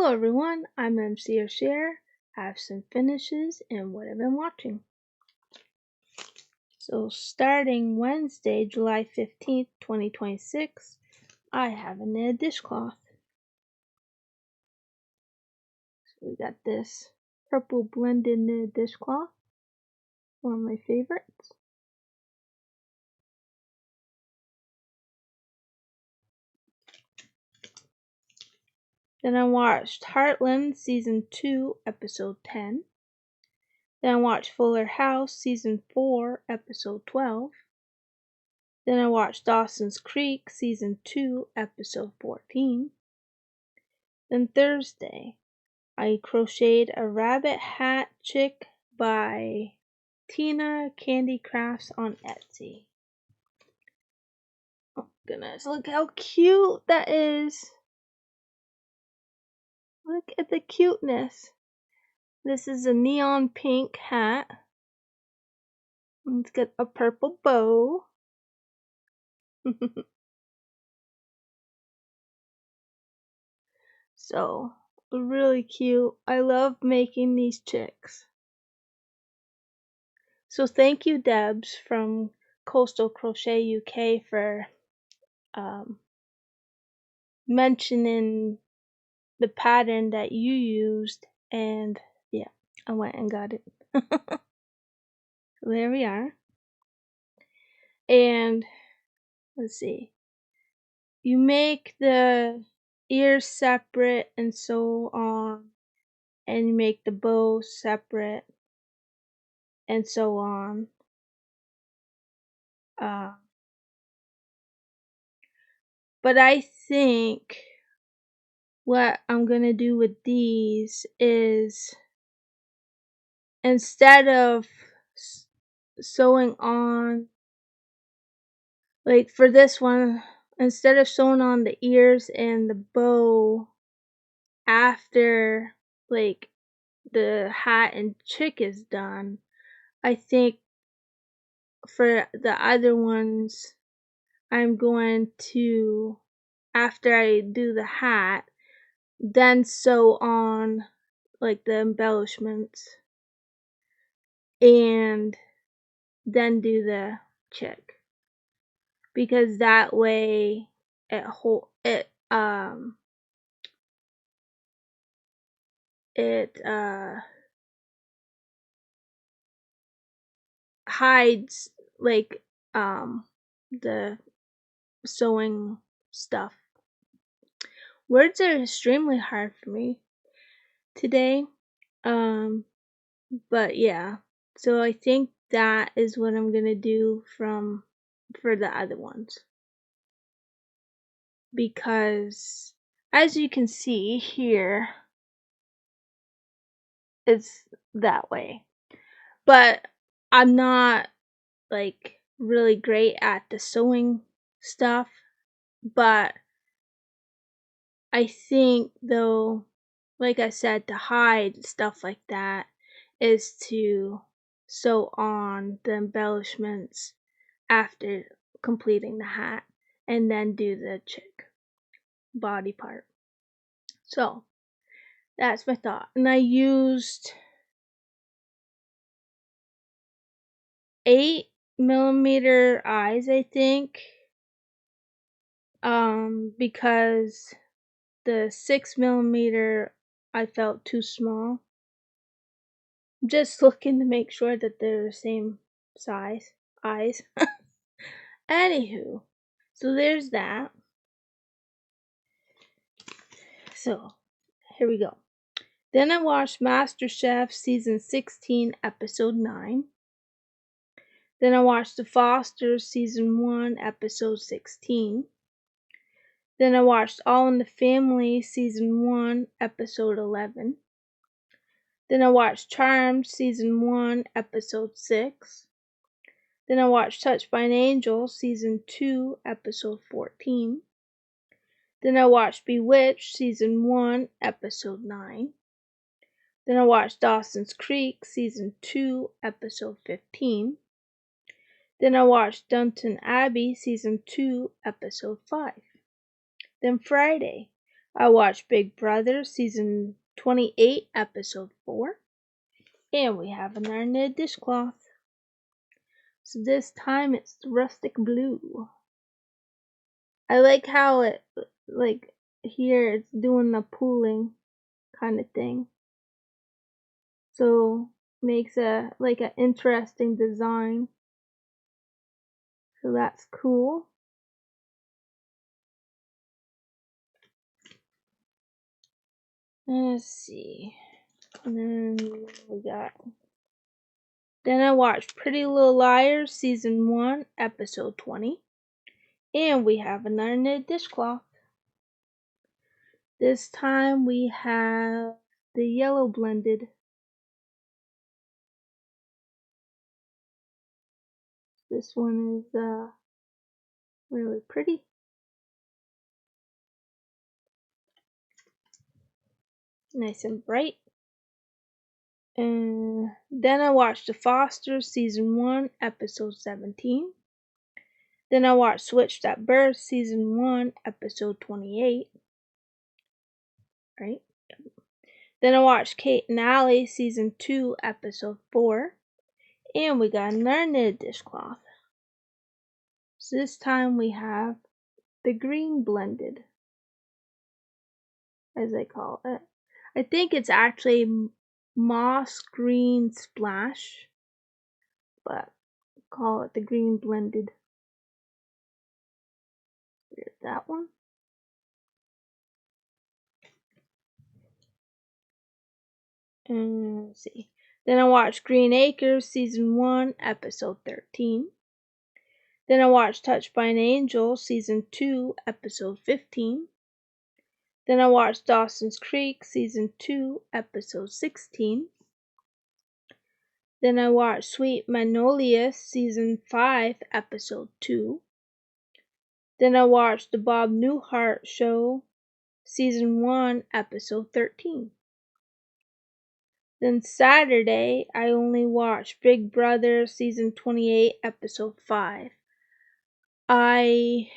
Hello everyone, I'm MC Sher. I have some finishes and what I've been watching. So starting Wednesday, July 15th, 2026, I have a knitted dishcloth. So we got this purple blended knitted dishcloth, one of my favorites. Then I watched Heartland Season 2, Episode 10. Then I watched Fuller House Season 4, Episode 12. Then I watched Dawson's Creek Season 2, Episode 14. Then Thursday, I crocheted a rabbit hat chick by Tina Candy Crafts on Etsy. Oh goodness, look how cute that is. Look at the cuteness. This is a neon pink hat. It's got a purple bow. So, really cute. I love making these chicks. So thank you, Debs from Coastal Crochet UK, for mentioning the pattern that you used, and yeah, I went and got it. So there we are. And let's see, you make the ears separate and so on, and you make the bow separate and so on. But I think what I'm gonna do with these is, instead of sewing on, like for this one, instead of sewing on the ears and the bow after like the hat and chick is done, I think for the other ones I'm going to, after I do the hat, then sew on like the embellishments and then do the chick, because that way it hides like the sewing stuff. Words are extremely hard for me today. But yeah, so I think that is what I'm gonna do for the other ones, because as you can see here, it's that way. But I'm not like really great at the sewing stuff, but I think though, like I said, to hide stuff like that is to sew on the embellishments after completing the hat and then do the chick body part. So that's my thought. And I used 8mm eyes, I think, because the 6mm I felt too small. Just looking to make sure that they're the same size eyes. Anywho, so there's that. So here we go. Then I watched MasterChef Season 16, Episode 9. Then I watched The Fosters Season 1, Episode 16. Then I watched All in the Family Season 1, Episode 11. Then I watched Charmed Season 1, Episode 6. Then I watched Touched by an Angel Season 2, Episode 14. Then I watched Bewitched Season 1, Episode 9. Then I watched Dawson's Creek Season 2, Episode 15. Then I watched Downton Abbey Season 2, Episode 5. Then Friday, I watched Big Brother season 28 episode 4. And we have another knit dishcloth. So this time it's the rustic blue. I like how it, like here it's doing the pooling kind of thing. So makes a like an interesting design. So that's cool. Let's see. And then we got. Then I watched Pretty Little Liars season 1 episode 20. And we have another knit dishcloth. This time we have the yellow blended. This one is really pretty. Nice and bright. And then I watched The Fosters season 1 episode 17. Then I watched Switched at Birth season 1 episode 28. Right? Then I watched Kate and Allie season 2 episode 4. And we got another knitted dishcloth. So this time we have the green blended, as I call it. I think it's actually moss green splash, but call it the green blended. There's that one. And let's see. Then I watched Green Acres season 1 episode 13. Then I watched Touched by an Angel season 2 episode 15. Then I watched Dawson's Creek season 2 episode 16. Then I watched Sweet Magnolias season 5 episode 2. Then I watched The Bob Newhart Show season 1 episode 13. Then Saturday I only watched Big Brother season 28 episode 5. I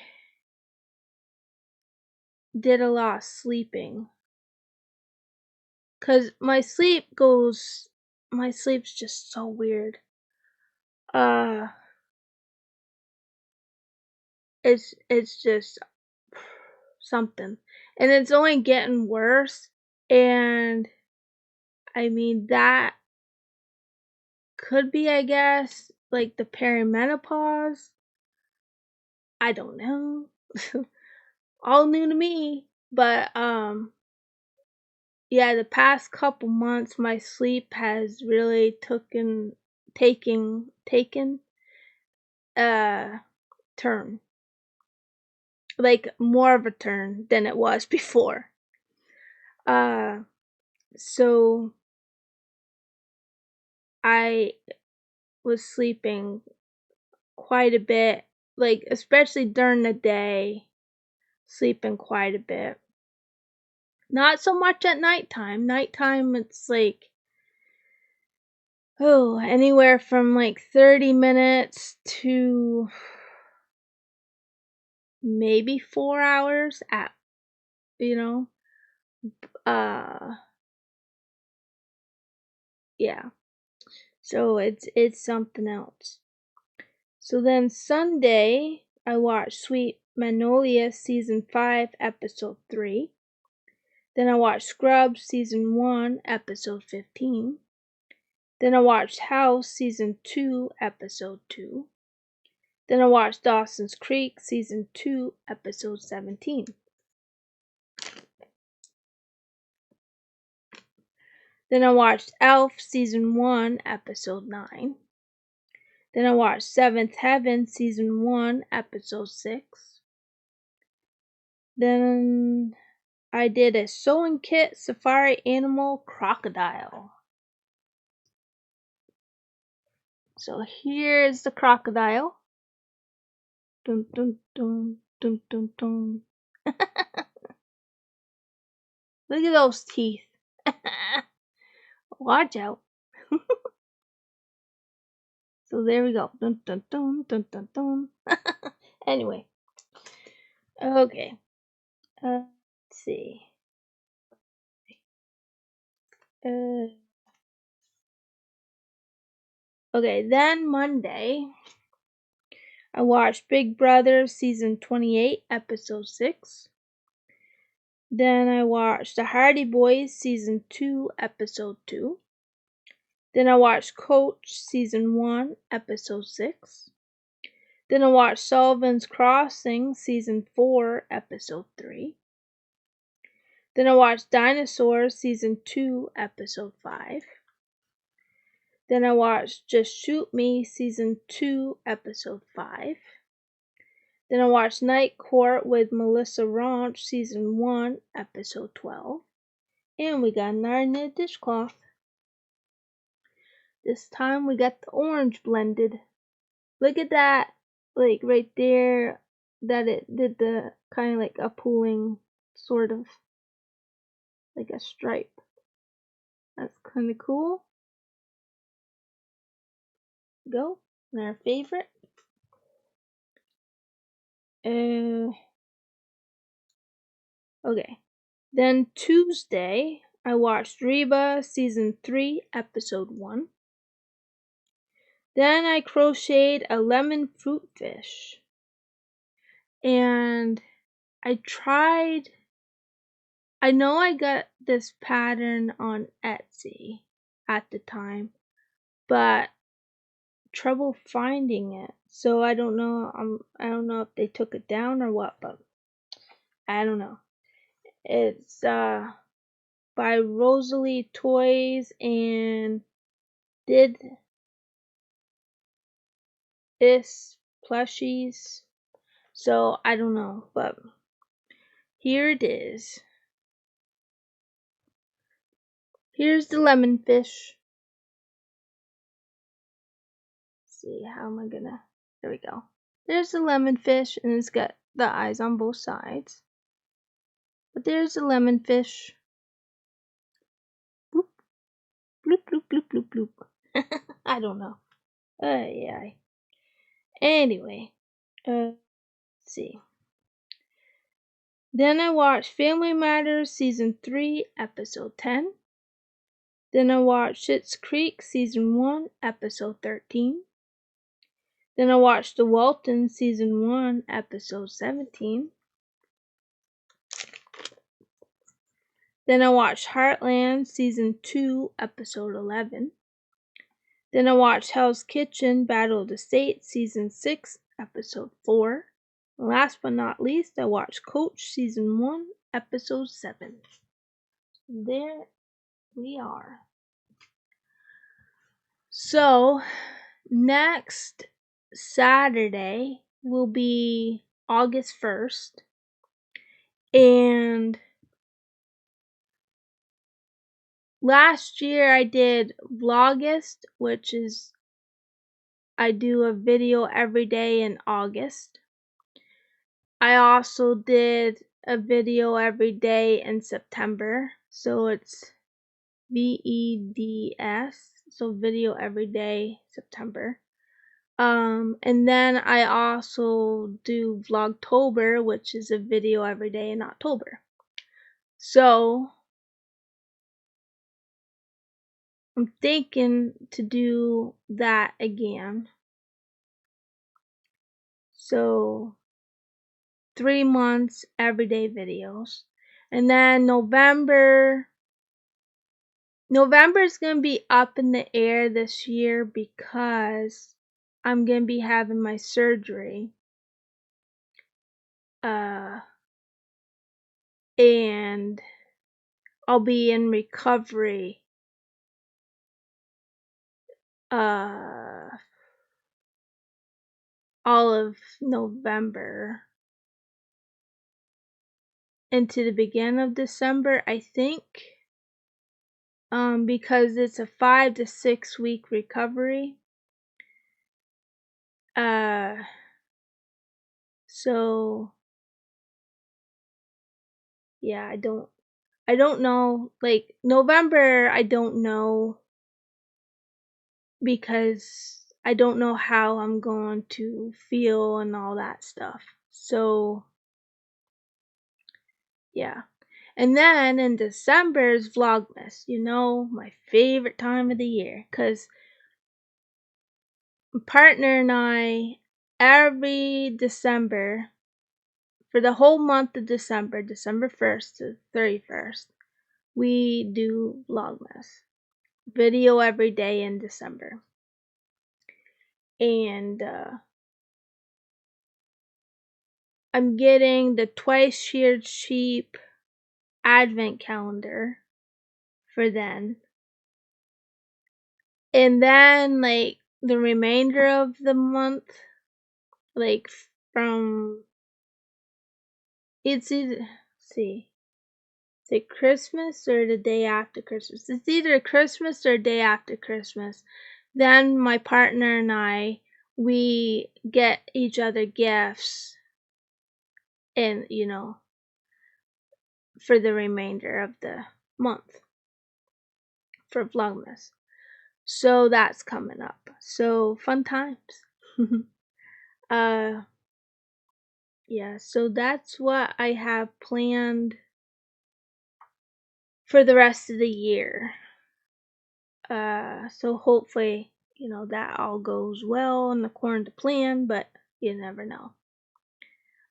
did a lot of sleeping. 'Cause my sleep's just so weird. It's just something. And it's only getting worse. And I mean that could be, I guess, like the perimenopause. I don't know. All new to me. But yeah, the past couple months my sleep has really taken a turn. Like more of a turn than it was before. So I was sleeping quite a bit, like especially during the day, sleeping quite a bit. Not so much at nighttime. Nighttime it's like anywhere from like 30 minutes to maybe 4 hours at yeah. So it's something else. So then Sunday I watched Sweet Magnolia season 5 episode 3. Then I watched Scrubs season 1 episode 15. Then I watched House season 2 episode 2. Then I watched Dawson's Creek season 2 episode 17. Then I watched Elf season 1 episode 9. Then I watched Seventh Heaven season 1 episode 6. Then I did a sewing kit safari animal crocodile. So here's the crocodile. Dun dun dun dun dun dun. Look at those teeth. Watch out. So there we go. Dun dun dun dun dun dun. Anyway. Okay. Let's see. Okay, then Monday, I watched Big Brother season 28, episode 6. Then I watched The Hardy Boys season 2, episode 2. Then I watched Coach season 1, episode 6. Then I watched Sullivan's Crossing season 4, episode 3. Then I watched Dinosaurs season 2, episode 5. Then I watched Just Shoot Me season 2, episode 5. Then I watched Night Court with Melissa Ranch season 1, episode 12. And we got another knit dishcloth. This time we got the orange blended. Look at that, like right there, that it did the kind of like a pooling, sort of like a stripe. That's kind of cool. Go. And our favorite. Okay. Then Tuesday, I watched Reba season 3, episode 1. Then I crocheted a lemon fruit fish. And I know I got this pattern on Etsy at the time, but trouble finding it. So I don't know. I don't know if they took it down or what, but I don't know. It's by Rosalie Toys and did this plushies. So I don't know, but here it is. Here's the lemon fish. Let's see, how am I gonna? There we go. There's the lemon fish, and it's got the eyes on both sides. But there's the lemon fish. Bloop, bloop, bloop, bloop, bloop, bloop. I don't know. Yeah. Anyway, let's see. Then I watched Family Matters season 3, episode 10. Then I watched Schitt's Creek season 1, episode 13. Then I watched The Waltons season 1, episode 17. Then I watched Heartland season 2, episode 11. Then I watched Hell's Kitchen Battle of the States season 6, episode 4. And last but not least, I watched Coach season 1, episode 7. There we are. So, next Saturday will be August 1st. And last year I did Vlogust, which is I do a video every day in August. I also did a video every day in September, so it's VEDS, so video every day September. And then I also do Vlogtober, which is a video every day in October. So I'm thinking to do that again. So 3 months everyday videos. And then November is going to be up in the air this year because I'm going to be having my surgery. And I'll be in recovery all of November into the beginning of December, I think. Because it's a 5 to 6 week recovery. So yeah, I don't know, like November I don't know, because I don't know how I'm going to feel and all that stuff. So yeah. And then in December is Vlogmas, you know, my favorite time of the year, because my partner and I, every December, for the whole month of December, December 1st to 31st, we do Vlogmas. Video every day in December. And I'm getting the Twice Sheared Sheep advent calendar for then. And then, like, the remainder of the month, like, from, it's either, see, is it Christmas or the day after Christmas? It's either Christmas or day after Christmas. Then my partner and I, we get each other gifts, and, you know, for the remainder of the month for Vlogmas. So that's coming up. So fun times. Yeah, so that's what I have planned for the rest of the year. So hopefully, you know, that all goes well and according to plan, but you never know.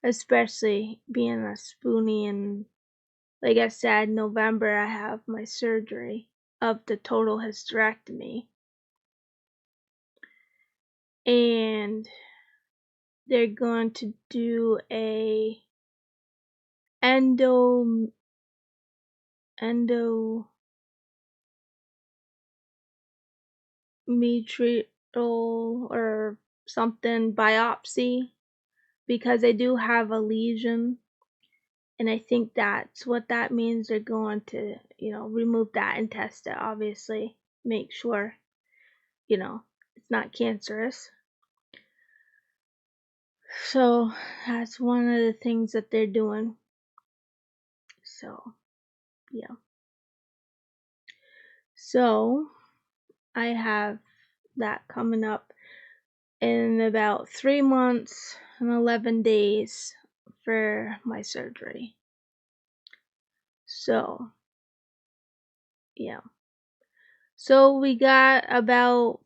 Especially being a spoonie, and like I said, November I have my surgery of the total hysterectomy. And they're going to do a endometrial or something biopsy, because I do have a lesion, and I think that's what that means. They're going to, you know, remove that and test it, obviously, make sure, you know, it's not cancerous. So that's one of the things that they're doing. So yeah, so I have that coming up in about 3 months and 11 days for my surgery. So yeah, so we got about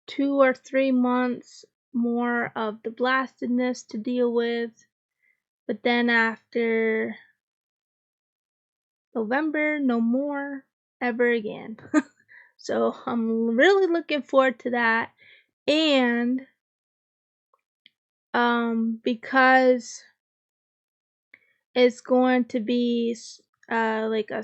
2 or 3 months more of the blastedness to deal with, but then after November, no more ever again. So I'm really looking forward to that. And because it's going to be like a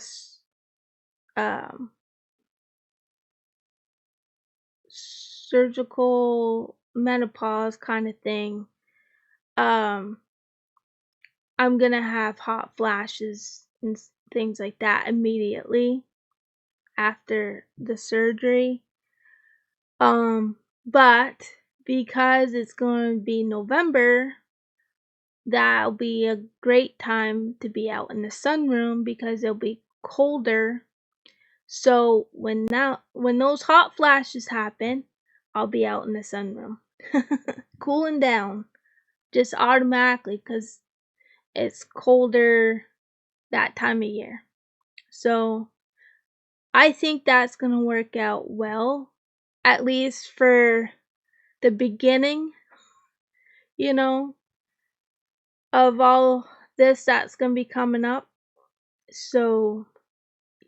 surgical menopause kind of thing, I'm gonna have hot flashes and things like that immediately after the surgery. But because it's going to be November, that'll be a great time to be out in the sunroom because it'll be colder. So when those hot flashes happen, I'll be out in the sunroom, cooling down just automatically because it's colder that time of year. So I think that's gonna work out well, at least for the beginning, you know, of all this that's gonna be coming up. So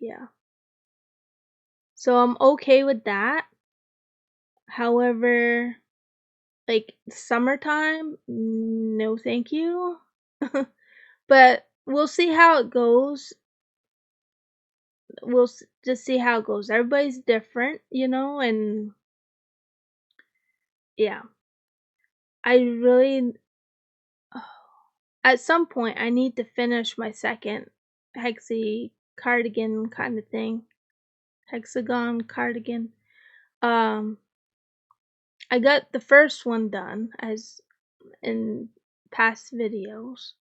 yeah. So I'm okay with that. However, like summertime, no thank you. But we'll see how it goes. We'll just see how it goes. Everybody's different, you know, and yeah. I really, at some point, I need to finish my second hexi cardigan kind of thing. Hexagon cardigan. I got the first one done as in past videos.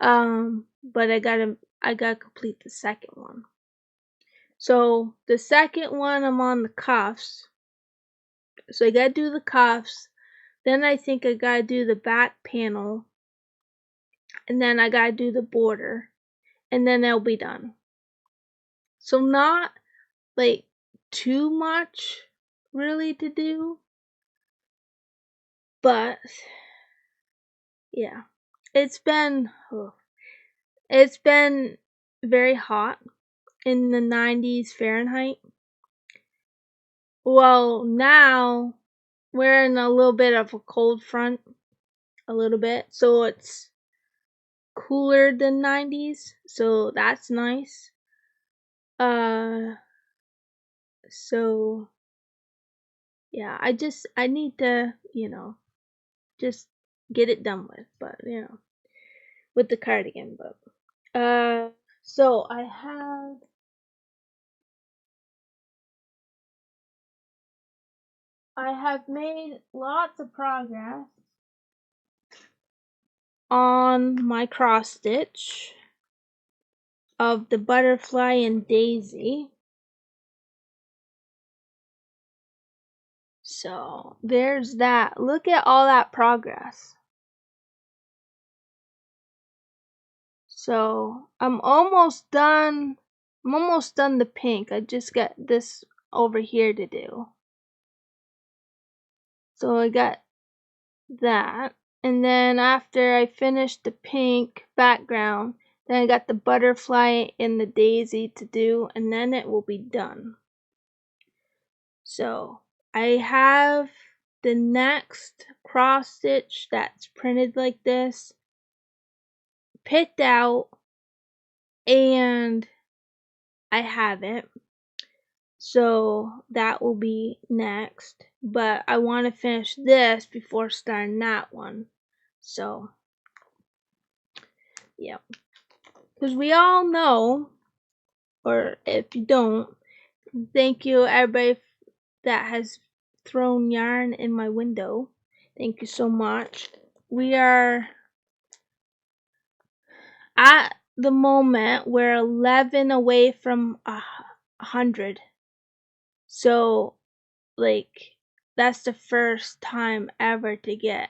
But I gotta complete the second one. So the second one, I'm on the cuffs. So I gotta do the cuffs. Then I think I gotta do the back panel and then I gotta do the border, and then it'll be done. So not like too much really to do, but yeah, it's been very hot in the 90s Fahrenheit. Well, now we're in a little bit of a cold front, a little bit, so it's cooler than 90s, so that's nice. So yeah, I need to, just get it done with, but with the cardigan, but so I have made lots of progress on my cross stitch of the butterfly and daisy. So there's that. Look at all that progress. So I'm almost done. I'm almost done the pink. I just got this over here to do. So I got that. And then after I finish the pink background, then I got the butterfly and the daisy to do, and then it will be done. So I have the next cross stitch that's printed like this picked out, and I have it. So that will be next, but I want to finish this before starting that one. So yeah, because we all know, or if you don't, thank you everybody that has thrown yarn in my window. Thank you so much. We are at the moment, we're 11 away from 100. So like that's the first time ever to get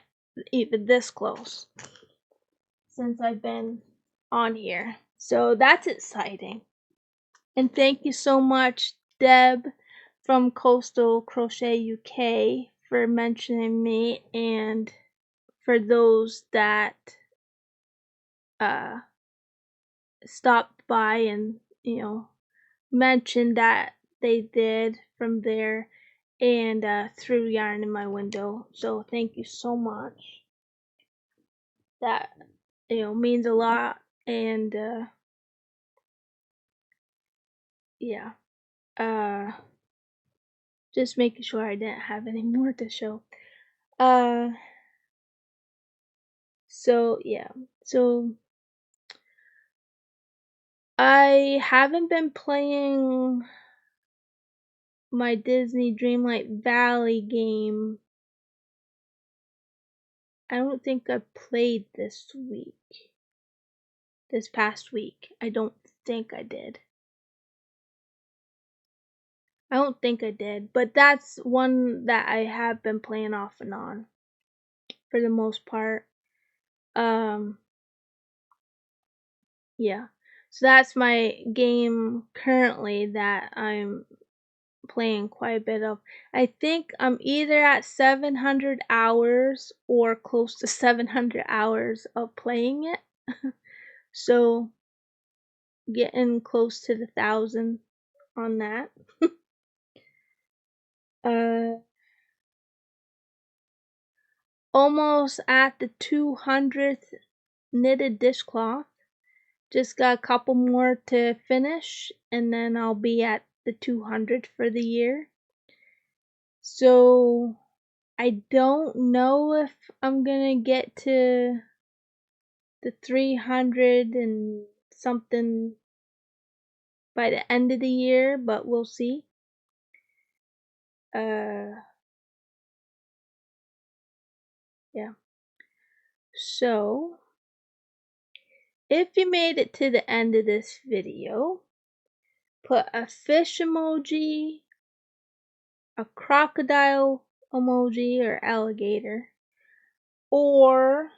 even this close since I've been on here. So that's exciting. And thank you so much, Deb from Coastal Crochet UK, for mentioning me, and for those that stopped by and mentioned that they did from there and threw yarn in my window. So thank you so much. That means a lot, and yeah. Just making sure I didn't have any more to show. So yeah. So I haven't been playing my Disney Dreamlight Valley game. I don't think I played this week. This past week. I don't think I did. I don't think I did, but that's one that I have been playing off and on for the most part. Yeah. So that's my game currently that I'm playing quite a bit of. I think I'm either at 700 hours or close to 700 hours of playing it. So getting close to the 1,000 on that. Almost at the 200th knitted dishcloth. Just got a couple more to finish, and then I'll be at the 200 for the year. So I don't know if I'm gonna get to the 300 and something by the end of the year, but we'll see. Yeah. So if you made it to the end of this video, put a fish emoji, a crocodile emoji or alligator, or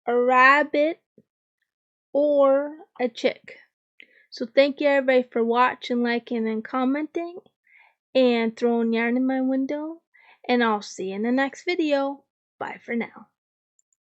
a rabbit, or a chick. So thank you everybody for watching, liking, and commenting, and throwing yarn in my window. And I'll see you in the next video. Bye for now.